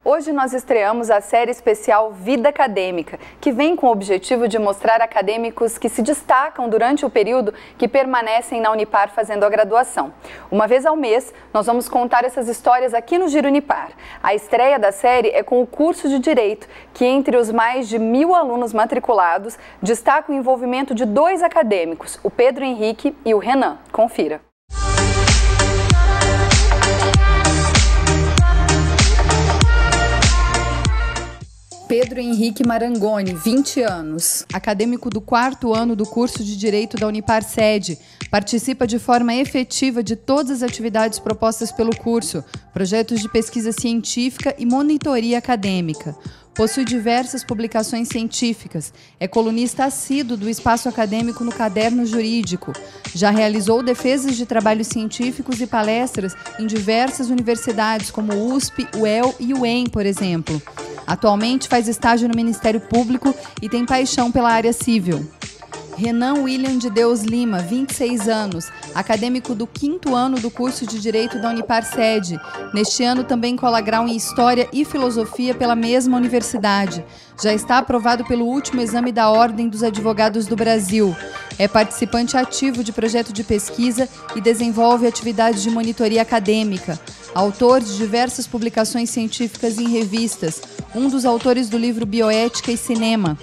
Hoje nós estreamos a série especial Vida Acadêmica, que vem com o objetivo de mostrar acadêmicos que se destacam durante o período que permanecem na Unipar fazendo a graduação. Uma vez ao mês, nós vamos contar essas histórias aqui no Giro Unipar. A estreia da série é com o curso de Direito, que entre os mais de 1000 alunos matriculados, destaca o envolvimento de 2 acadêmicos, o Pedro Henrique e o Renan. Confira. Pedro Henrique Marangoni, 20 anos, acadêmico do 4º ano do curso de Direito da Unipar Sede, participa de forma efetiva de todas as atividades propostas pelo curso, projetos de pesquisa científica e monitoria acadêmica. Possui diversas publicações científicas, é colunista assíduo do espaço acadêmico no Caderno Jurídico. Já realizou defesas de trabalhos científicos e palestras em diversas universidades, como USP, UEL e UEM, por exemplo. Atualmente faz estágio no Ministério Público e tem paixão pela área civil. Renan William de Deus Lima, 26 anos, acadêmico do 5º ano do curso de Direito da Unipar Sede. Neste ano também cola grau em História e Filosofia pela mesma universidade. Já está aprovado pelo último exame da Ordem dos Advogados do Brasil. É participante ativo de projeto de pesquisa e desenvolve atividades de monitoria acadêmica. Autor de diversas publicações científicas em revistas, um dos autores do livro Bioética e Cinema.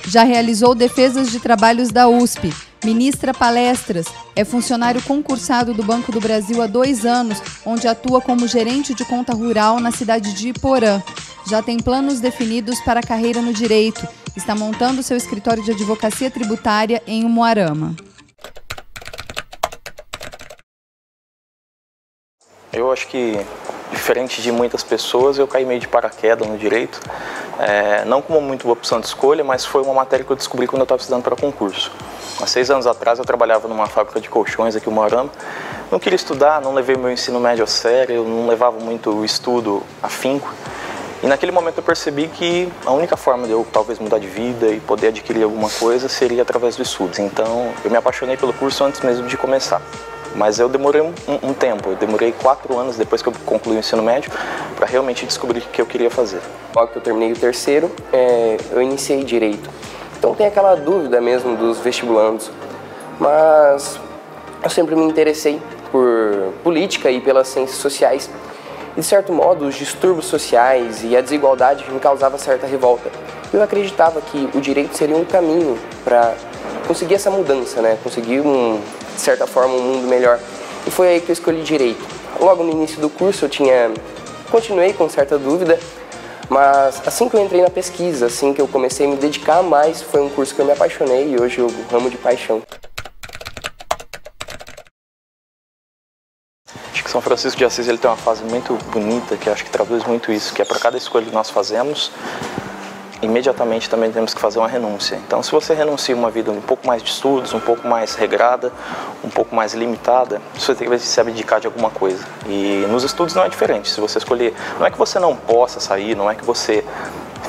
Já realizou defesas de trabalhos da USP, ministra palestras, é funcionário concursado do Banco do Brasil há 2 anos, onde atua como gerente de conta rural na cidade de Iporã. Já tem planos definidos para a carreira no direito. Está montando seu escritório de advocacia tributária em Umuarama. Eu acho que, diferente de muitas pessoas, eu caí meio de paraquedas no direito. Não como muito opção de escolha, mas foi uma matéria que eu descobri quando eu estava estudando para concurso. Há 6 anos atrás eu trabalhava numa fábrica de colchões aqui em Umuarama. Não queria estudar, não levei meu ensino médio a sério, eu não levava muito o estudo afinco. E naquele momento eu percebi que a única forma de eu talvez mudar de vida e poder adquirir alguma coisa seria através do estudo. Então eu me apaixonei pelo curso antes mesmo de começar. Mas eu demorei um tempo, eu demorei 4 anos depois que eu concluí o ensino médio para realmente descobrir o que eu queria fazer. Logo que eu terminei o 3º, eu iniciei Direito. Então tem aquela dúvida mesmo dos vestibulandos, mas eu sempre me interessei por política e pelas ciências sociais. E de certo modo, os distúrbios sociais e a desigualdade me causavam certa revolta. Eu acreditava que o direito seria um caminho para conseguir essa mudança, né? Conseguir de certa forma, um mundo melhor. E foi aí que eu escolhi Direito. Logo no início do curso continuei com certa dúvida, mas assim que eu entrei na pesquisa, assim que eu comecei a me dedicar mais, foi um curso que eu me apaixonei e hoje eu amo de paixão. Acho que São Francisco de Assis ele tem uma fase muito bonita, que acho que traduz muito isso, que é para cada escolha que nós fazemos, imediatamente também temos que fazer uma renúncia. Então, se você renuncia uma vida um pouco mais de estudos, um pouco mais regrada, um pouco mais limitada, você tem que se abdicar de alguma coisa. E nos estudos não é diferente. Se você escolher, não é que você não possa sair, não é que você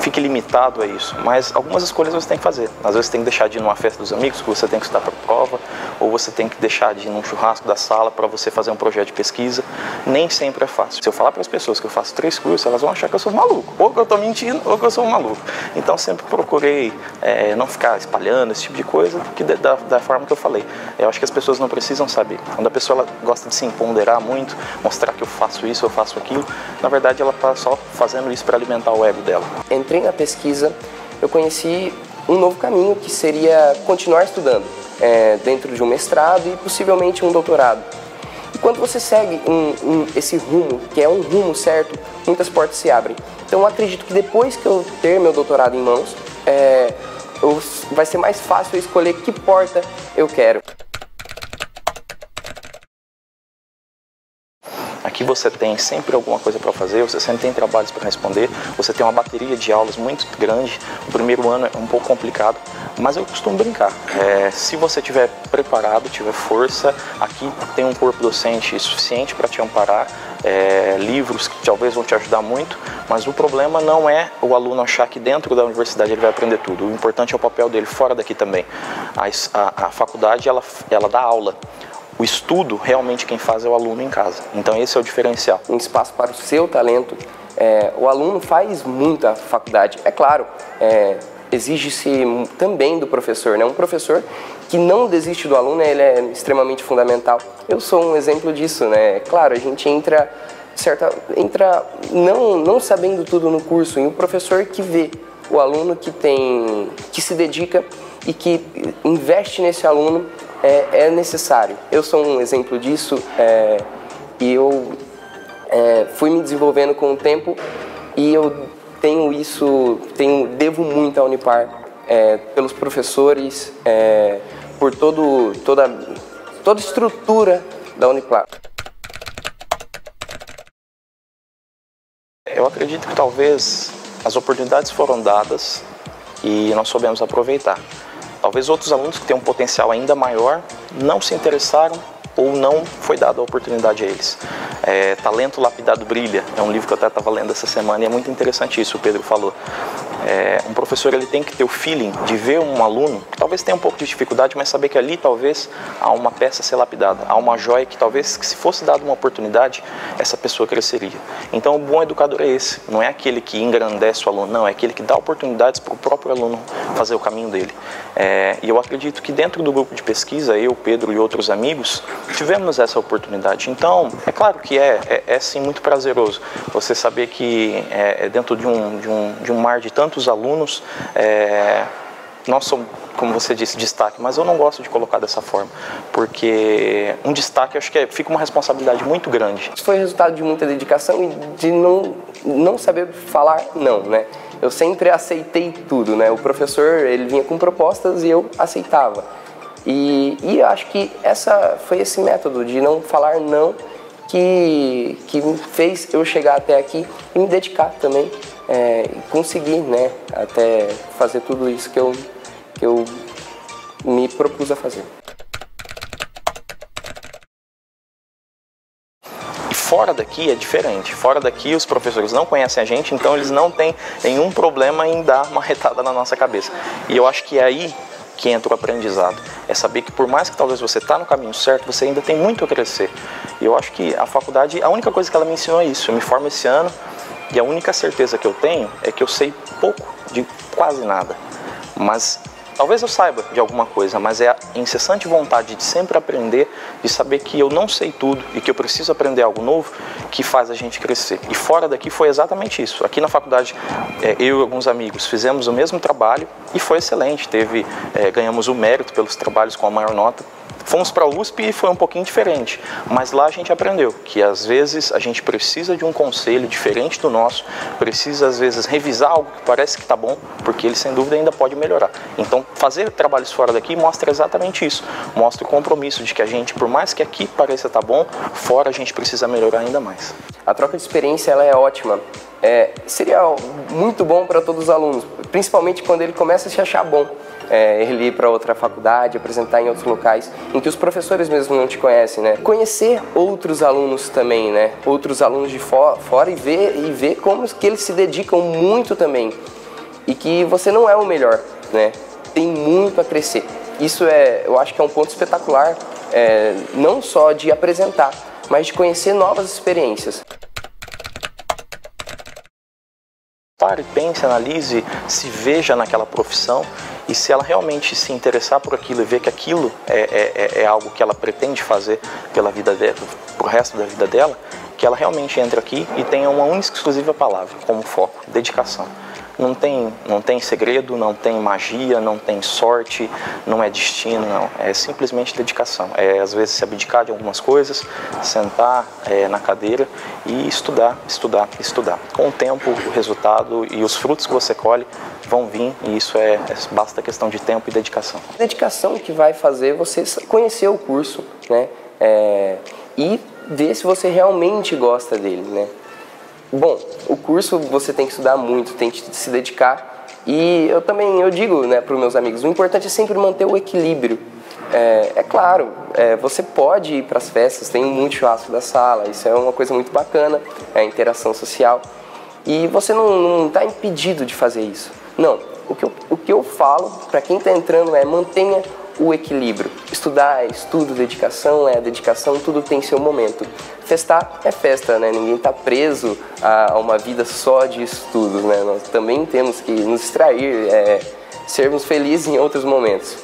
fique limitado a isso, mas algumas escolhas você tem que fazer. Às vezes você tem que deixar de ir numa festa dos amigos, que você tem que estudar para a prova, ou você tem que deixar de ir num churrasco da sala para você fazer um projeto de pesquisa. Nem sempre é fácil. Se eu falar para as pessoas que eu faço 3 cursos, elas vão achar que eu sou maluco, ou que eu estou mentindo, ou que eu sou um maluco. Então sempre procurei não ficar espalhando esse tipo de coisa, porque da forma que eu falei. Eu acho que as pessoas não precisam saber. Quando a pessoa ela gosta de se empoderar muito, mostrar que eu faço isso, eu faço aquilo, na verdade ela está só fazendo isso para alimentar o ego dela. Entrei na pesquisa, eu conheci um novo caminho que seria continuar estudando dentro de um mestrado e possivelmente um doutorado. E quando você segue esse rumo, que é um rumo certo, muitas portas se abrem. Então eu acredito que depois que eu ter meu doutorado em mãos, vai ser mais fácil eu escolher que porta eu quero. Aqui você tem sempre alguma coisa para fazer, você sempre tem trabalhos para responder, você tem uma bateria de aulas muito grande. O primeiro ano é um pouco complicado, mas eu costumo brincar. Se você estiver preparado, tiver força, aqui tem um corpo docente suficiente para te amparar, livros que talvez vão te ajudar muito, mas o problema não é o aluno achar que dentro da universidade ele vai aprender tudo. O importante é o papel dele fora daqui também. A faculdade ela dá aula. O estudo, realmente quem faz é o aluno em casa. Então esse é o diferencial. Um espaço para o seu talento O aluno faz muita faculdade. É claro, exige-se também do professor, né? Um professor que não desiste do aluno, ele é extremamente fundamental. Eu sou um exemplo disso, né? Claro, a gente entra não sabendo tudo no curso, e o professor que vê o aluno que se dedica e que investe nesse aluno é necessário. Eu sou um exemplo disso, e eu fui me desenvolvendo com o tempo, e eu devo muito à Unipar, pelos professores, por toda a estrutura da Unipar. Eu acredito que talvez as oportunidades foram dadas e nós soubemos aproveitar. Talvez outros alunos que têm um potencial ainda maior não se interessaram ou não foi dada a oportunidade a eles. Talento lapidado brilha, é um livro que eu até estava lendo essa semana e é muito interessante isso, o Pedro falou. Um professor ele tem que ter o feeling de ver um aluno que talvez tenha um pouco de dificuldade, mas saber que ali talvez há uma peça a ser lapidada, há uma joia que talvez se fosse dada uma oportunidade, essa pessoa cresceria. Então o bom educador é esse, não é aquele que engrandece o aluno, não, é aquele que dá oportunidades para o próprio aluno fazer o caminho dele. E eu acredito que dentro do grupo de pesquisa, eu, Pedro e outros amigos, tivemos essa oportunidade. Então, é claro que é sim muito prazeroso você saber que dentro de um mar de tantos alunos, nós somos, como você disse, destaque, mas eu não gosto de colocar dessa forma, porque um destaque, acho que fica uma responsabilidade muito grande. Isso foi resultado de muita dedicação e de não saber falar não, né? Eu sempre aceitei tudo, né? O professor, ele vinha com propostas e eu aceitava. E eu acho que foi esse método de não falar não que me fez eu chegar até aqui e me dedicar também, e conseguir, né, até fazer tudo isso que eu me propus a fazer. Fora daqui é diferente, fora daqui os professores não conhecem a gente, então eles não têm nenhum problema em dar uma retada na nossa cabeça. E eu acho que é aí que entra o aprendizado, é saber que por mais que talvez você está no caminho certo, você ainda tem muito a crescer. E eu acho que a faculdade, a única coisa que ela me ensinou é isso, eu me formo esse ano e a única certeza que eu tenho é que eu sei pouco de quase nada, mas talvez eu saiba de alguma coisa, mas é a incessante vontade de sempre aprender, de saber que eu não sei tudo e que eu preciso aprender algo novo, que faz a gente crescer. E fora daqui foi exatamente isso. Aqui na faculdade, eu e alguns amigos fizemos o mesmo trabalho e foi excelente. Ganhamos o mérito pelos trabalhos com a maior nota. Fomos para a USP e foi um pouquinho diferente, mas lá a gente aprendeu que às vezes a gente precisa de um conselho diferente do nosso, precisa às vezes revisar algo que parece que está bom, porque ele sem dúvida ainda pode melhorar. Então fazer trabalhos fora daqui mostra exatamente isso, mostra o compromisso de que a gente, por mais que aqui pareça estar bom, fora a gente precisa melhorar ainda mais. A troca de experiência ela é ótima, seria muito bom para todos os alunos, principalmente quando ele começa a se achar bom. Ele ir para outra faculdade, apresentar em outros locais em que os professores mesmo não te conhecem, né? Conhecer outros alunos também, né? Outros alunos de fora e ver como que eles se dedicam muito também e que você não é o melhor, né? Tem muito a crescer. Isso eu acho que é um ponto espetacular, não só de apresentar, mas de conhecer novas experiências. Pare, pense, analise, se veja naquela profissão e se ela realmente se interessar por aquilo e ver que aquilo é algo que ela pretende fazer pela vida dela, pro resto da vida dela, que ela realmente entre aqui e tenha uma única e exclusiva palavra como foco, dedicação. Não tem segredo, não tem magia, não tem sorte, não é destino, não. É simplesmente dedicação. Às vezes se abdicar de algumas coisas, sentar na cadeira e estudar. Com o tempo, o resultado e os frutos que você colhe vão vir e isso basta questão de tempo e dedicação. Dedicação que vai fazer você conhecer o curso, né? E ver se você realmente gosta dele, né? Bom, o curso você tem que estudar muito, tem que se dedicar e eu digo, né, para os meus amigos, o importante é sempre manter o equilíbrio. Claro, você pode ir para as festas, tem muito churrasco da sala, isso é uma coisa muito bacana, a interação social e você não está impedido de fazer isso. Não, o que eu falo para quem está entrando mantenha o equilíbrio. Estudar, estudo, dedicação, dedicação, tudo tem seu momento. festar é festa, né? Ninguém está preso a uma vida só de estudos, né? Nós também temos que nos distrair, sermos felizes em outros momentos.